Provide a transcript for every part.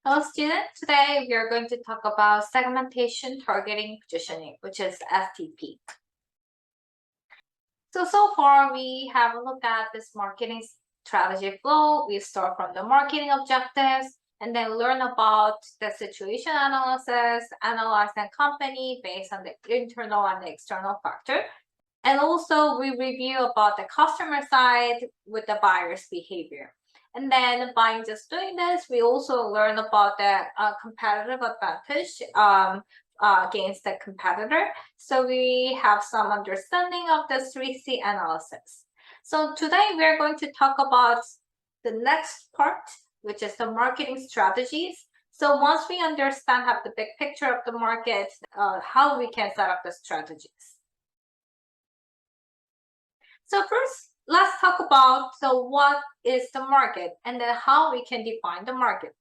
Hello students, today we are going to talk about segmentation, targeting, positioning, which is STP. So far we have a look at this marketing strategy flow. We start from the marketing objectives and then learn about the situation analysis, analyze the company based on the internal and the external factor. And also we review about the customer side with the buyer's behavior. And then by just doing this, we also learn about the competitive advantage against the competitor. So we have some understanding of the 3C analysis. So today we're going to talk about the next part, which is the marketing strategies. So once we understand, have the big picture of the market, how we can set up the strategies. So first, let's talk about what is the market and then how we can define the market.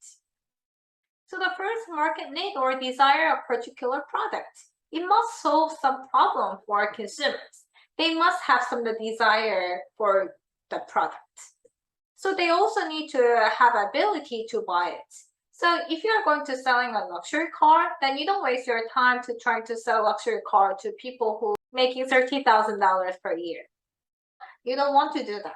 So the first market need or desire a particular product. It must solve some problem for consumers. They must have some desire for the product. So they also need to have ability to buy it. So if you're going to selling a luxury car, then you don't waste your time to try to sell luxury car to people who making $30,000 per year. You don't want to do that.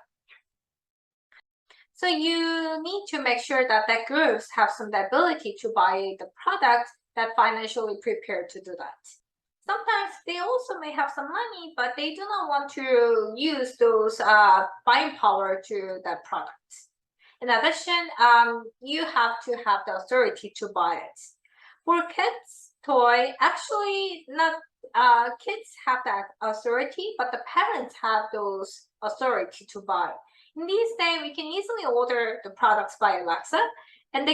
So you need to make sure that groups have some ability to buy the product that financially prepared to do that. Sometimes they also may have some money, but they do not want to use those buying power to that product. In addition, you have to have the authority to buy it. For kids toy, actually not kids have that authority, but the parents have those authority to buy. In these days, we can easily order the products by Alexa, and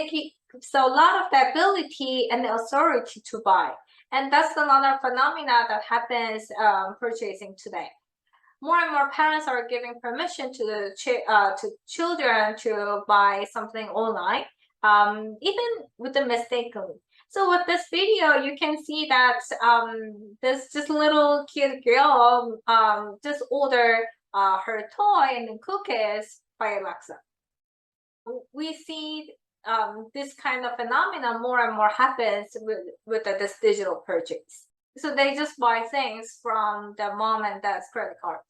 so a lot of the ability and the authority to buy. And that's another phenomena that happens purchasing today. More and more parents are giving permission to children to buy something online, even with the mistakenly. So with this video, you can see that this just little cute girl just ordered her toy and then cookies by Alexa. We see this kind of phenomenon more and more happens with this digital purchase. So they just buy things from the mom and dad's credit card,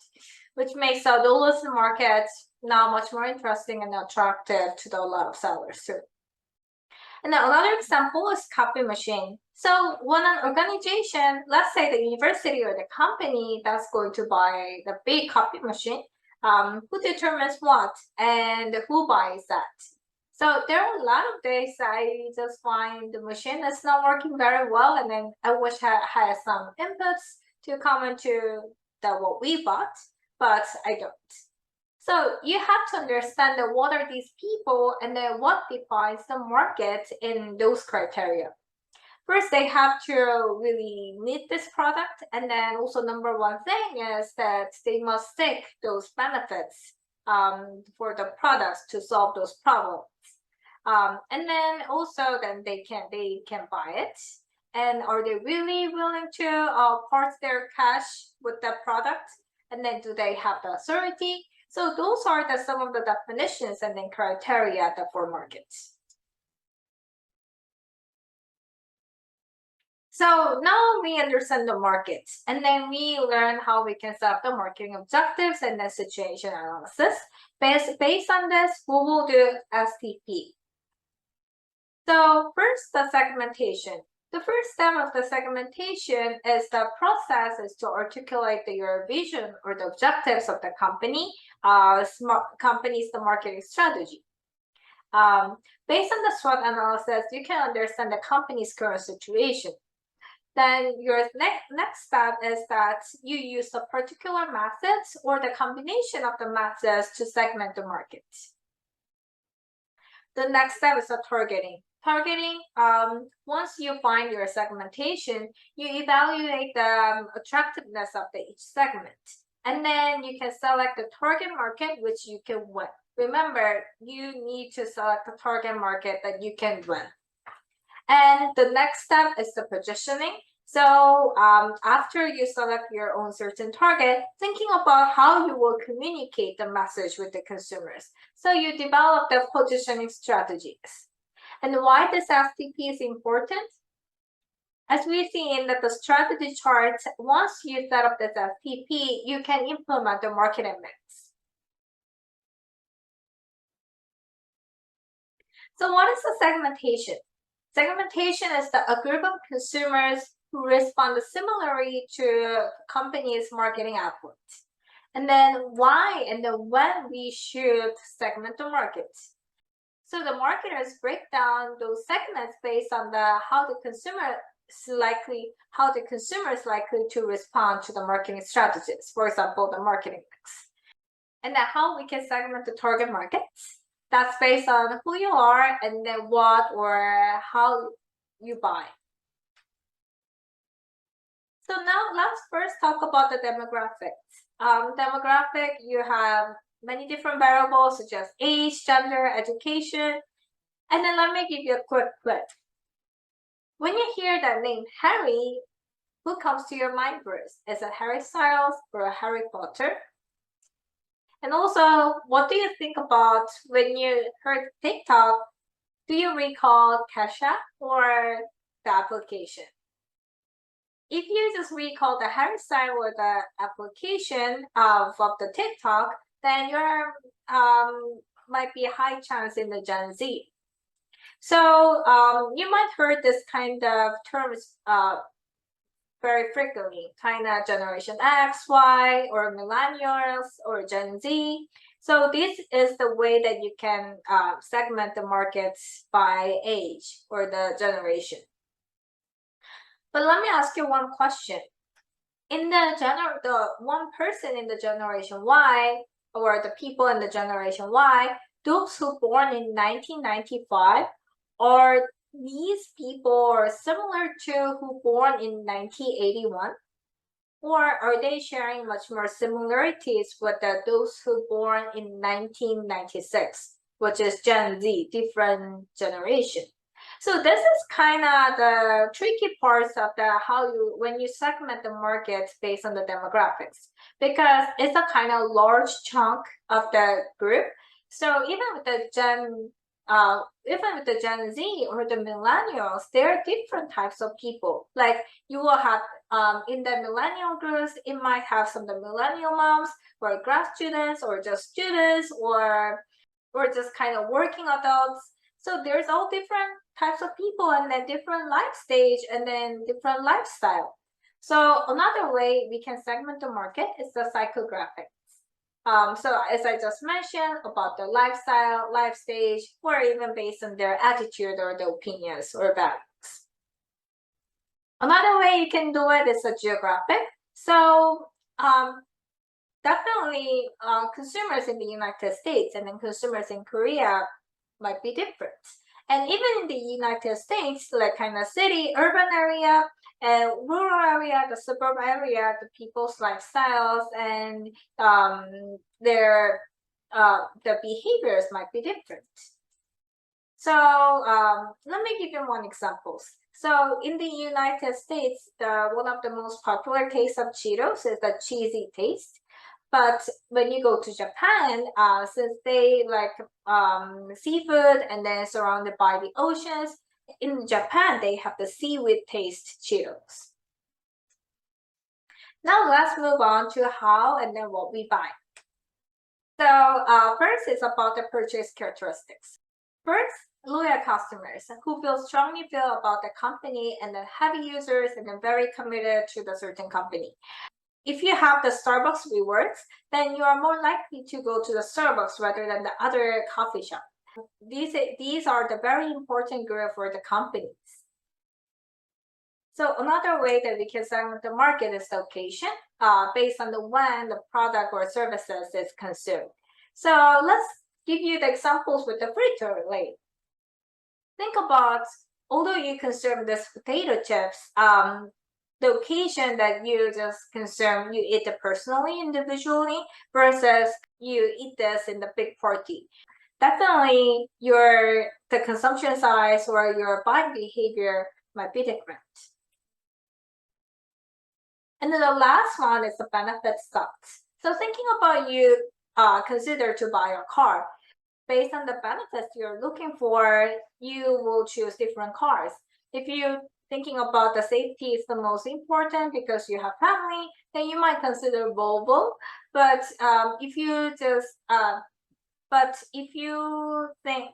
which makes the illicit market now much more interesting and attractive to a lot of sellers too. And another example is copy machine. So when an organization, let's say the university or the company that's going to buy the big copy machine, who determines what and who buys that? So there are a lot of days I just find the machine that's not working very well, and then I wish I had some inputs to come into what we bought, but I don't. So you have to understand that what are these people and then what defines the market in those criteria. First, they have to really need this product, and then also number one thing is that they must seek those benefits for the products to solve those problems. And then also then they can buy it. And are they really willing to part their cash with the product? And then do they have the authority? So those are some of the definitions and then criteria for markets. So now we understand the market, and then we learn how we can set up the marketing objectives and then situation analysis. Based on this, we will do STP. So first, the segmentation. The first step of the segmentation is the process is to articulate your vision or the objectives of the company, the marketing strategy. Based on the SWOT analysis, you can understand the company's current situation. Then your next step is that you use a particular methods or the combination of the methods to segment the market. The next step is the targeting. Targeting, once you find your segmentation, you evaluate the attractiveness of each segment. And then you can select the target market, which you can win. Remember, you need to select the target market that you can win. And the next step is the positioning. So after you select your own certain target, thinking about how you will communicate the message with the consumers. So you develop the positioning strategies. And why this STP is important? As we see in the strategy chart, once you set up this STP, you can implement the marketing mix. So what is the segmentation? Segmentation is a group of consumers who respond similarly to companies' marketing outputs. And then why and then when we should segment the markets. So the marketers break down those segments based on how the consumer is likely to respond to the marketing strategies. For example, the marketing mix. And then how we can segment the target markets. That's based on who you are and then what or how you buy. So now let's first talk about the demographics. Demographic, you have many different variables such as age, gender, education. And then let me give you a quick clip. When you hear that name Harry, who comes to your mind first? Is it Harry Styles or Harry Potter? And also, what do you think about when you heard TikTok? Do you recall Cash App or the application? If you just recall the Harry Styles or the application of the TikTok, then you're might be a high chance in the Gen Z. So you might heard this kind of terms very frequently, kind of Generation X, Y, or Millennials, or Gen Z. So this is the way that you can segment the markets by age or the generation. But let me ask you one question. In the one person in the Generation Y, or the people in the Generation Y, those who born in 1995, are these people are similar to who born in 1981? Or are they sharing much more similarities with those who born in 1996, which is Gen Z, different generation? So this is kind of the tricky parts of when you segment the market based on the demographics, because it's a kind of large chunk of the group. So even with the Gen Z or the millennials, there are different types of people. Like you will have in the millennial groups, it might have some of the millennial moms or grad students or just students or just kind of working adults. So there's all different types of people and then different life stage and then different lifestyle. So another way we can segment the market is the psychographics. So as I just mentioned about the lifestyle, life stage, or even based on their attitude or the opinions or values. Another way you can do it is a geographic. So definitely consumers in the United States and then consumers in Korea might be different. And even in the United States, like kind of city, urban area, and rural area, the suburb area, the people's lifestyles and their the behaviors might be different. So let me give you one example. So in the United States, one of the most popular tastes of Cheetos is the cheesy taste. But when you go to Japan, since they like seafood and then surrounded by the oceans, in Japan, they have the seaweed taste Cheetos. Now let's move on to how and then what we buy. So first is about the purchase characteristics. First, loyal customers who strongly feel about the company and then heavy users and then very committed to the certain company. If you have the Starbucks rewards, then you are more likely to go to the Starbucks rather than the other coffee shop. These are the very important group for the companies. So another way that we can segment the market is location, based on when the product or services is consumed. So let's give you the examples with the Frito-Lay. Think about, although you consume this potato chips, the occasion that you just consume, you eat it personally, individually, versus you eat this in the big party. Definitely the consumption size or your buying behavior might be different. And then the last one is the benefit stocks. So thinking about you consider to buy a car, based on the benefits you're looking for, you will choose different cars. If you're thinking about the safety is the most important because you have family, then you might consider Volvo. But if you just but if you think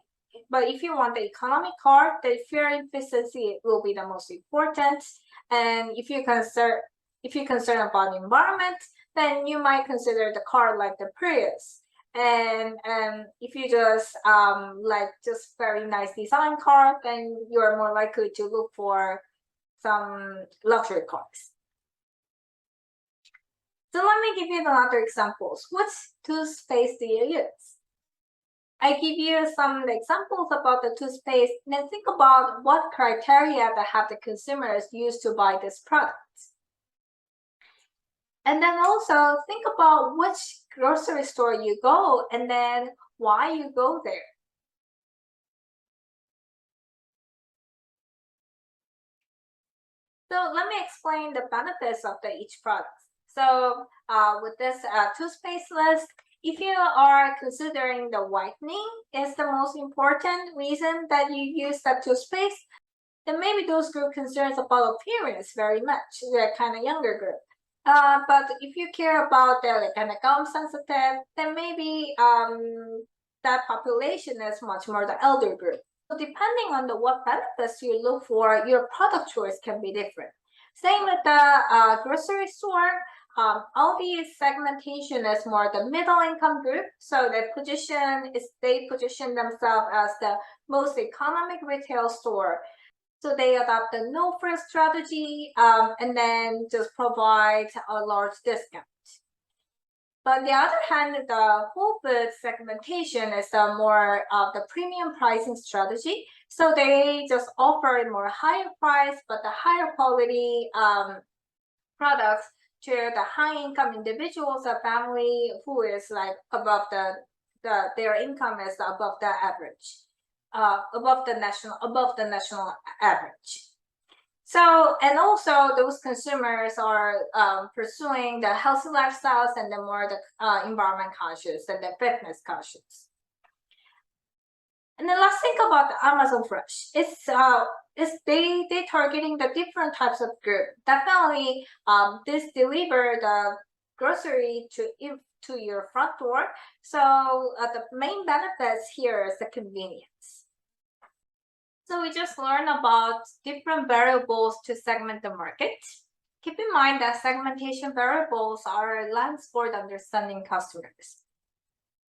but if you want the economic car, the fuel efficiency will be the most important. And if you're concerned about the environment, then you might consider the car like the Prius. And if you just like just very nice design car, then you're more likely to look for some luxury cars. So let me give you another examples. What toothpaste do you use? I give you some examples about the toothpaste, and then think about what criteria that have the consumers use to buy this product. And then also think about which grocery store you go and then why you go there. So let me explain the benefits of each product. So with this toothpaste list, if you are considering the whitening is the most important reason that you use that toothpaste, then maybe those group concerns about appearance very much. They're kind of younger group. But if you care about the kind of gum sensitive, then maybe that population is much more the elder group. So depending on what benefits you look for, your product choice can be different. Same with the grocery store. Aldi's segmentation is more the middle income group, so they position themselves as the most economic retail store. So they adopt the no-frills strategy and then just provide a large discount. But on the other hand, the Whole Foods segmentation is the more of the premium pricing strategy. So they just offer a more higher price, but the higher quality products to the high-income individuals or family who is like above their income is above the average, above the national average. So, and also those consumers are pursuing the healthy lifestyles and the more the environment conscious and the fitness conscious. And then let's think about the Amazon Fresh. They targeting the different types of group. Definitely, this deliver the grocery to your front door. So the main benefits here is the convenience. So we just learned about different variables to segment the market. Keep in mind that segmentation variables are a lens for understanding customers.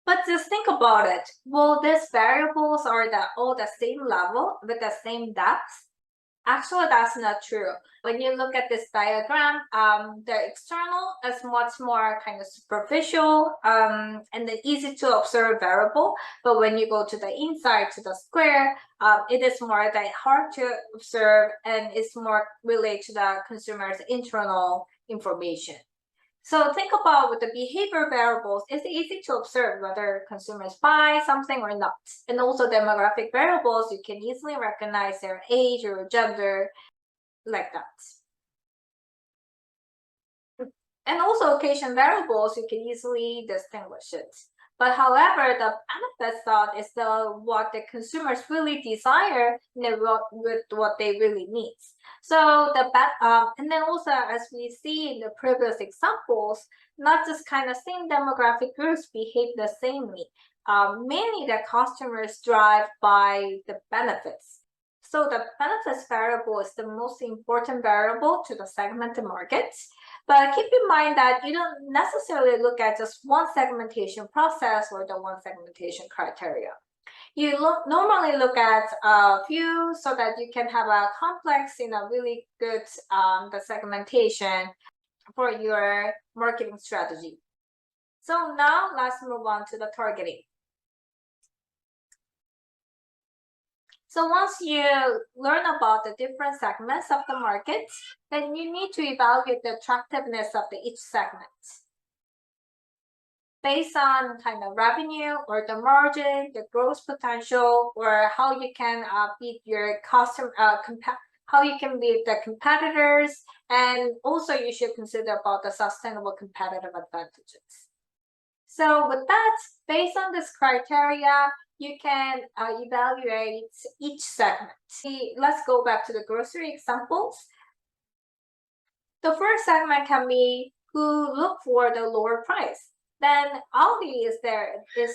But just think about it. Will these variables are all the same level with the same depth? Actually, that's not true. When you look at this diagram, the external is much more kind of superficial and then easy to observe variable. But when you go to the inside, to the square, it is more hard to observe and it's more related to the consumer's internal information. So think about with the behavior variables, it's easy to observe whether consumers buy something or not. And also demographic variables, you can easily recognize their age or gender, like that. And also occasion variables, you can easily distinguish it. But however, the benefit thought is what the consumers really desire with what they really need. So and then also as we see in the previous examples, not just kind of same demographic groups behave the samely. Mainly the customers drive by the benefits. So the benefits variable is the most important variable to the segmented market. But keep in mind that you don't necessarily look at just one segmentation process or the one segmentation criteria. You normally look at a few so that you can have a complex, really good the segmentation for your marketing strategy. So now let's move on to the targeting. So once you learn about the different segments of the market, then you need to evaluate the attractiveness of each segment based on kind of revenue or the margin, the growth potential, or how you can beat your how you can beat the competitors, and also you should consider about the sustainable competitive advantages. So with that, based on this criteria, you can evaluate each segment. Let's go back to the grocery examples. The first segment can be who look for the lower price. Then Aldi is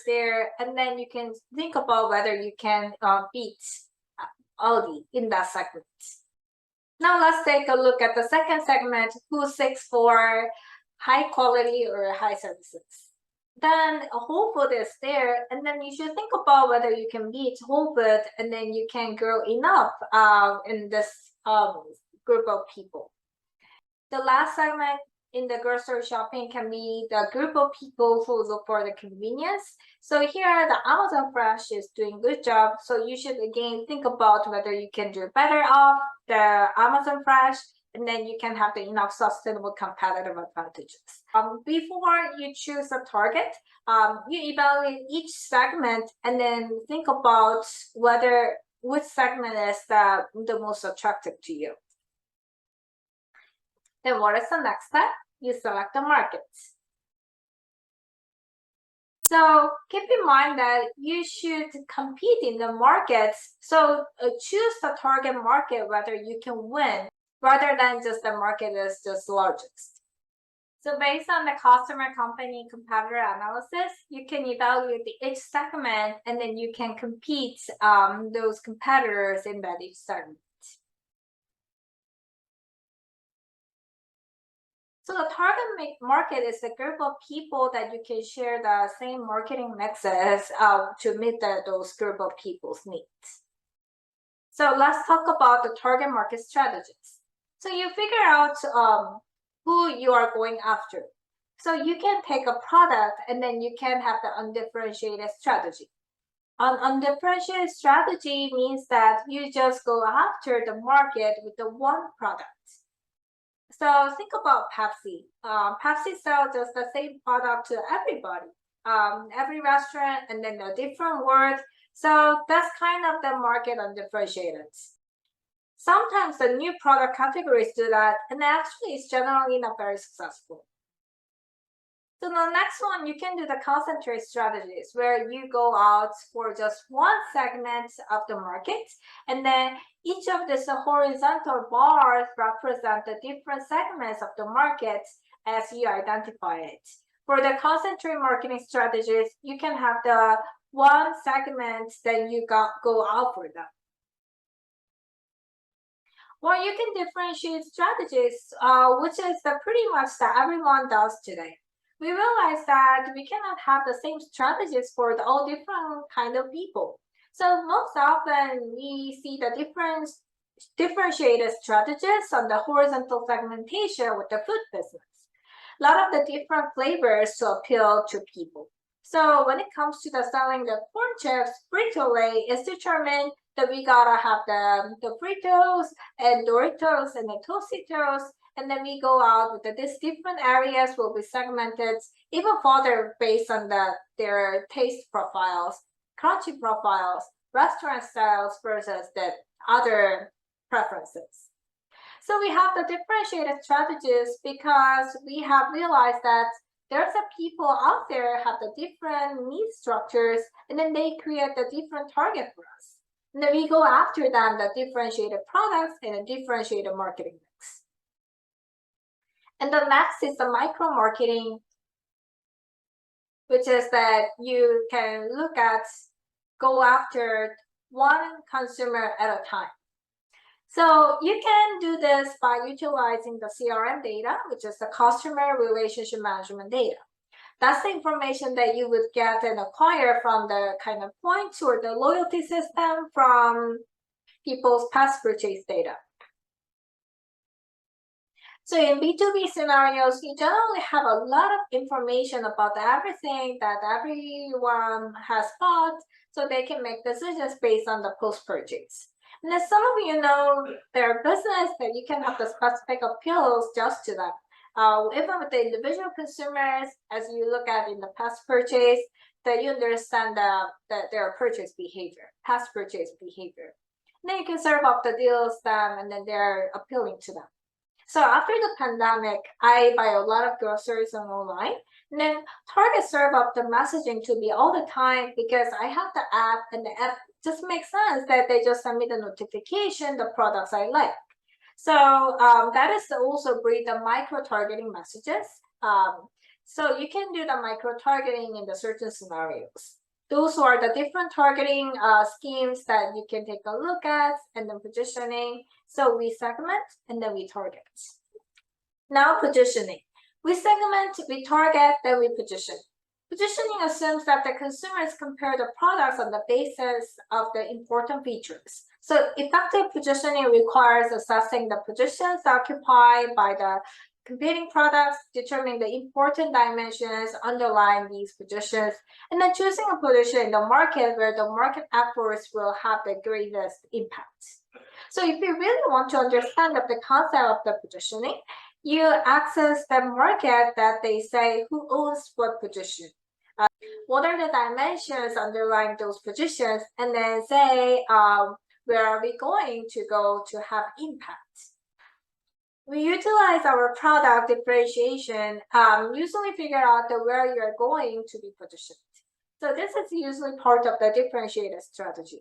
there, and then you can think about whether you can beat Aldi in that segment. Now let's take a look at the second segment, who seeks for high quality or high services. Then Whole Food is there, and then you should think about whether you can beat Whole Food, and then you can grow enough in this group of people. The last segment in the grocery shopping can be the group of people who look for the convenience. So here the Amazon Fresh is doing a good job. So you should again think about whether you can do better off the Amazon Fresh, and then you can have the enough sustainable competitive advantages. Before you choose a target, you evaluate each segment and then think about which segment is the most attractive to you. Then what is the next step? You select the markets. So keep in mind that you should compete in the markets. So choose the target market whether you can win rather than just the market is just largest. So based on the customer, company, competitor analysis, you can evaluate each segment and then you can compete those competitors in that each segment. So the target market is a group of people that you can share the same marketing mixes to meet those group of people's needs. So let's talk about the target market strategies. So you figure out who you are going after. So you can take a product and then you can have the undifferentiated strategy. An undifferentiated strategy means that you just go after the market with the one product. So think about Pepsi. Pepsi sells just the same product to everybody, every restaurant, and then a different word. So that's kind of the market undifferentiated. Sometimes the new product categories do that, and actually it's generally not very successful. So the next one, you can do the concentrate strategies where you go out for just one segment of the market, and then each of these horizontal bars represent the different segments of the market as you identify it. For the concentrate marketing strategies, you can have the one segment that you go out for them. Or you can differentiate strategies, which is pretty much that everyone does today. We realize that we cannot have the same strategies for all different kind of people. So most often we see the differentiated strategies on the horizontal segmentation with the food business. A lot of the different flavors to appeal to people. So when it comes to the selling the corn chips, Frito-Lay is determined that we gotta have the Fritos and Doritos and the Tostitos. And then we go out with these different areas will be segmented even further based on their taste profiles, crunchy profiles, restaurant styles versus the other preferences. So we have the differentiated strategies because we have realized that there's a people out there have the different need structures, and then they create the different target for us. And then we go after them, the differentiated products and a differentiated marketing mix. And the next is the micro marketing, which is that you can go after one consumer at a time. So you can do this by utilizing the CRM data, which is the customer relationship management data. That's the information that you would get and acquire from the kind of points or the loyalty system from people's past purchase data. So in B2B scenarios, you generally have a lot of information about everything that everyone has bought, so they can make decisions based on the post-purchase. And as some of you know, their business that you can have the specific appeals just to them. Even with the individual consumers, as you look at in the past purchase, that you understand their purchase behavior, past purchase behavior. And then you can serve up the deals them, and then they're appealing to them. So after the pandemic, I buy a lot of groceries online. And then Target serve up the messaging to me all the time because I have the app, and the app just makes sense that they just send me the notification, the products I like. So that is also bring the micro targeting messages. So you can do the micro targeting in the certain scenarios. Those are the different targeting schemes that you can take a look at, and then positioning. So we segment and then we target. Now positioning. We segment, we target, then we position. Positioning assumes that the consumers compare the products on the basis of the important features. So effective positioning requires assessing the positions occupied by the competing products, determining the important dimensions underlying these positions, and then choosing a position in the market where the market efforts will have the greatest impact. So if you really want to understand the concept of the positioning, you access the market that they say who owns what position. What are the dimensions underlying those positions, and then say where are we going to go to have impact. We utilize our product differentiation, usually figure out where you're going to be positioned. So this is usually part of the differentiated strategy.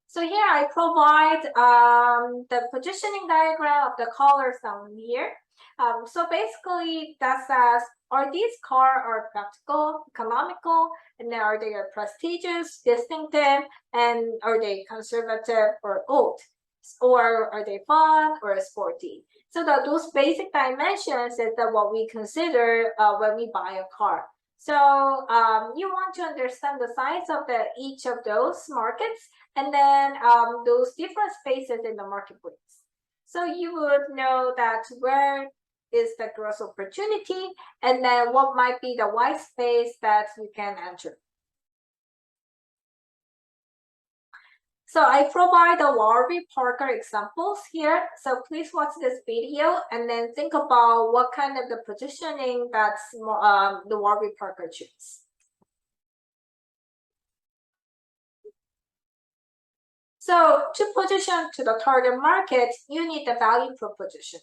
So here I provide the positioning diagram of the colors down here. So basically that says, are these cars are practical, economical, and then are they prestigious, distinctive, and are they conservative or old? Or are they fun or sporty? So those basic dimensions is what we consider when we buy a car. So you want to understand the size of each of those markets, and then those different spaces in the marketplace. So you would know that where is the growth opportunity, and then what might be the white space that you can enter. So I provide the Warby Parker examples here. So please watch this video and then think about what kind of the positioning that's the Warby Parker choose. So to position to the target market, you need the value proposition.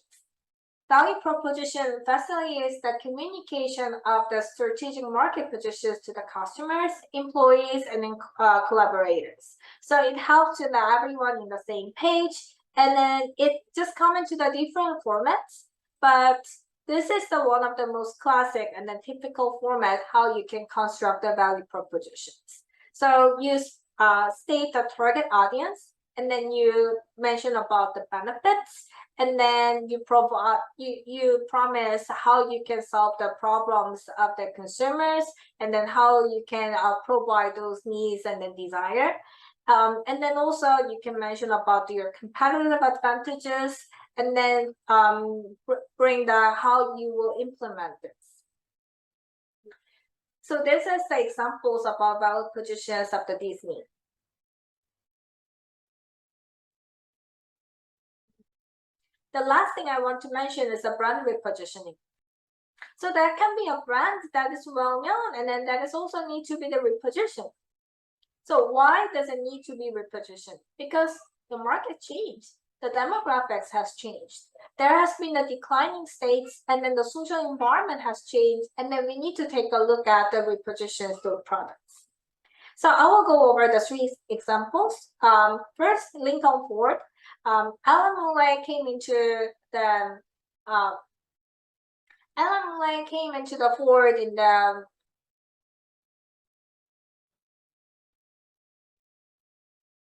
Value proposition facilitates the communication of the strategic market positions to the customers, employees, and then, collaborators. So it helps to let everyone in the same page, and then it just comes into the different formats. But this is one of the most classic and the typical format how you can construct the value propositions. So you state the target audience, and then you mention about the benefits, and then you provide you promise how you can solve the problems of the consumers, and then how you can provide those needs and the desire. And then also you can mention about your competitive advantages, and then bring how you will implement this. So this is the examples of our value positions of the Disney. The last thing I want to mention is a brand repositioning. So that can be a brand that is well known, and then that is also need to be the repositioned. So why does it need to be repositioned? Because the market changed, the demographics has changed. There has been a declining states, and then the social environment has changed, and then we need to take a look at the repositions those products. So I will go over the 3 examples. First, Lincoln Ford. Alan Mullen came into the Ford in the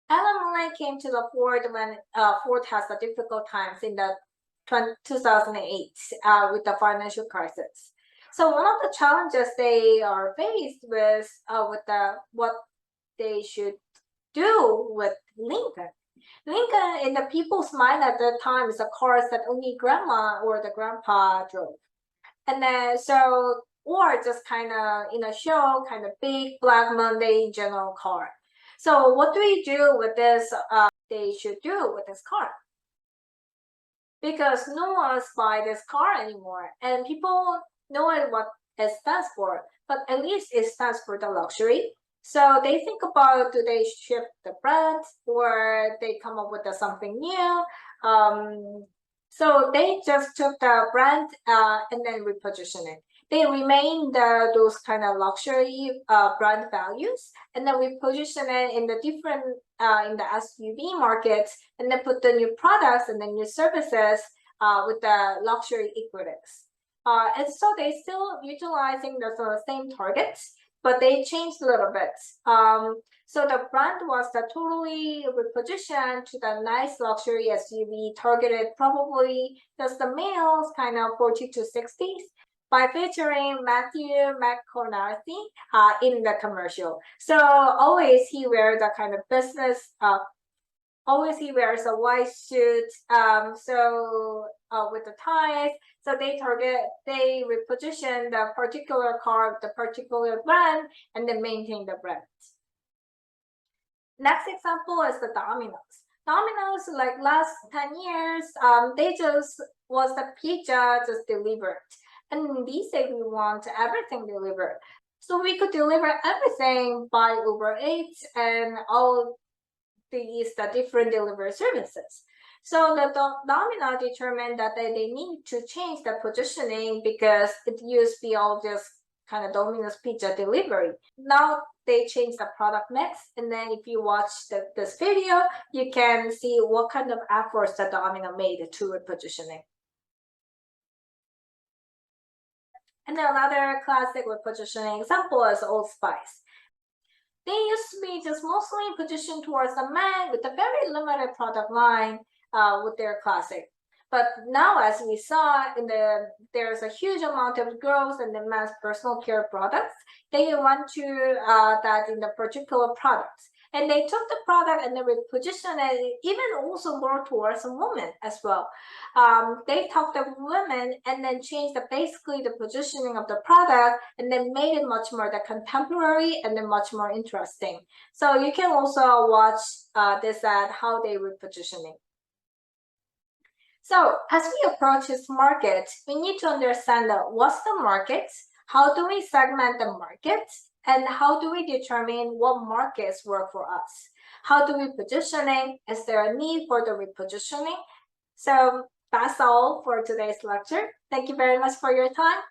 Alan Mullen came to the Ford when Ford has the difficult times in the 2008 with the financial crisis. So one of the challenges they are faced with what they should do with Lincoln. Lincoln, in the people's mind at that time, is a car that only grandma or the grandpa drove. And then or just kind of in a show, kind of big black Monday general car. So what do we do with this? They should do with this car, because no one's buy this car anymore, and people know what it stands for, but at least it stands for the luxury. So they think about, do they ship the brand, or they come up with something new? So they just took the brand and then reposition it. They remain those kind of luxury brand values, and then we position it in the different in the SUV markets, and then put the new products and the new services with the luxury equities. And so they still utilizing the sort of same targets, but they changed a little bit. So the brand was totally repositioned to the nice luxury SUV, targeted probably just the males, kind of 40 to 60s, by featuring Matthew McConaughey in the commercial. So always he wears a kind of business. Always he wears a white suit. With the ties. So they reposition the particular car, the particular brand, and then maintain the brand. Next example is the Domino's. Domino's, like last 10 years, they just was the pizza just delivered. And they say we want everything delivered. So we could deliver everything by Uber Eats and all these the different delivery services. So the Domino determined that they need to change the positioning because it used to be all just kind of Domino's pizza delivery. Now they changed the product mix, and then if you watch this video, you can see what kind of efforts that Domino made to repositioning. And then another classic repositioning example is Old Spice. They used to be just mostly positioned towards the men with a very limited product line with their classic. But now, as we saw, there's a huge amount of growth in the men's personal care products. They went to that in the particular products. And they took the product and they repositioned it even also more towards women as well. They talked to women and then changed basically the positioning of the product and then made it much more the contemporary and then much more interesting. So you can also watch this ad, how they repositioning. So as we approach this market, we need to understand what's the market, how do we segment the market, and how do we determine what markets work for us? How do we positioning? Is there a need for the repositioning? So that's all for today's lecture. Thank you very much for your time.